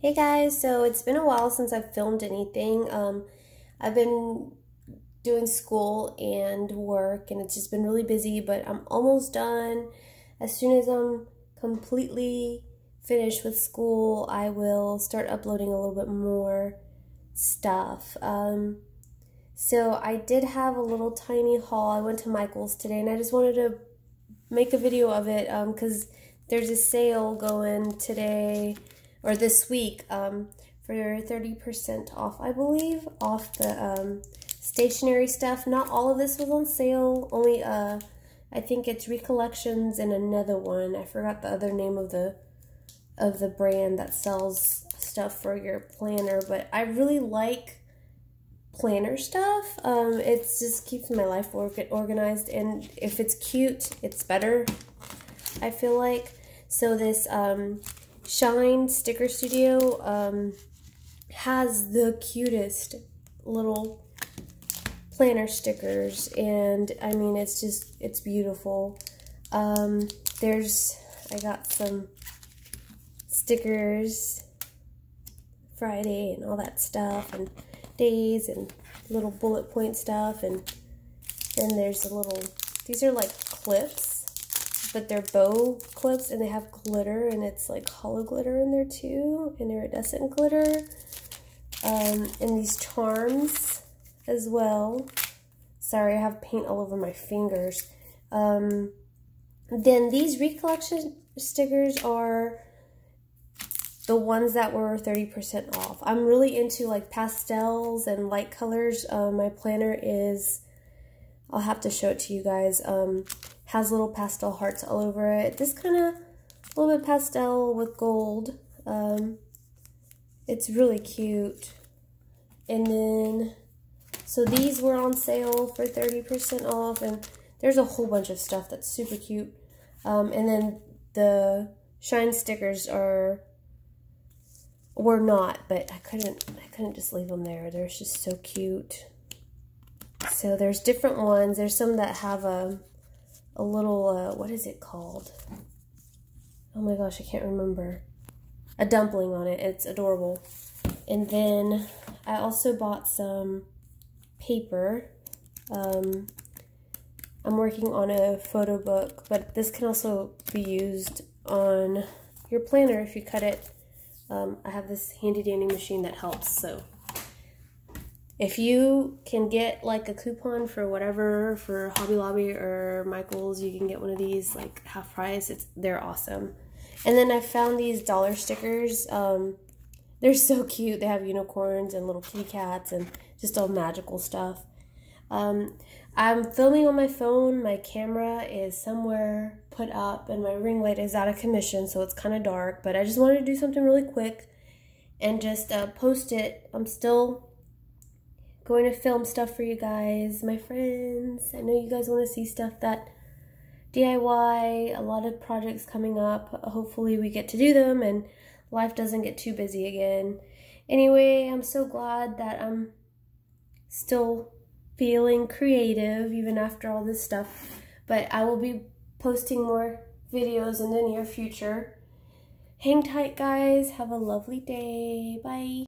Hey guys, so it's been a while since I've filmed anything. I've been doing school and work and it's just been really busy, but I'm almost done. As soon as I'm completely finished with school, I will start uploading a little bit more stuff. So I did have a little tiny haul. I went to Michael's today and I just wanted to make a video of it because there's a sale going today or this week for 30% off, I believe, off the stationery stuff. Not all of this was on sale, only I think it's Recollections and another one. I forgot the other name of the brand that sells stuff for your planner, but I really like planner stuff. It just keeps my life organized, and if it's cute, it's better, I feel like. So this Shine Sticker Studio has the cutest little planner stickers, and I mean, it's beautiful. I got some stickers Friday and all that stuff, and days and little bullet point stuff, and then there's these are like clips, but they're bow clips and they have glitter, and it's like hollow glitter in there too, and iridescent glitter, and these charms as well. Sorry, I have paint all over my fingers. Then these Recollection stickers are the ones that were 30% off. I'm really into like pastels and light colors. My planner is, I'll have to show it to you guys, has little pastel hearts all over it. This kind of a little bit pastel with gold. It's really cute. And then, so these were on sale for 30% off, and there's a whole bunch of stuff that's super cute. And then the Shine stickers were not, but I couldn't just leave them there. They're just so cute. So there's different ones. There's some that have a little, what is it called? Oh my gosh, I can't remember. A dumpling on it. It's adorable. And then I also bought some paper. I'm working on a photo book, but this can also be used on your planner if you cut it. I have this handy dandy machine that helps, so if you can get like a coupon for whatever, for Hobby Lobby or Michael's, you can get one of these like half price. They're awesome. And then I found these dollar stickers. They're so cute. They have unicorns and little kitty cats and just all magical stuff. I'm filming on my phone. My camera is somewhere put up and my ring light is out of commission, so it's kind of dark, but I just wanted to do something really quick and just post it. I'm still going to film stuff for you guys, my friends. I know you guys want to see stuff that DIY, a lot of projects coming up. Hopefully we get to do them and life doesn't get too busy again. Anyway, I'm so glad that I'm still feeling creative even after all this stuff, but I will be posting more videos in the near future. Hang tight, guys. Have a lovely day. Bye.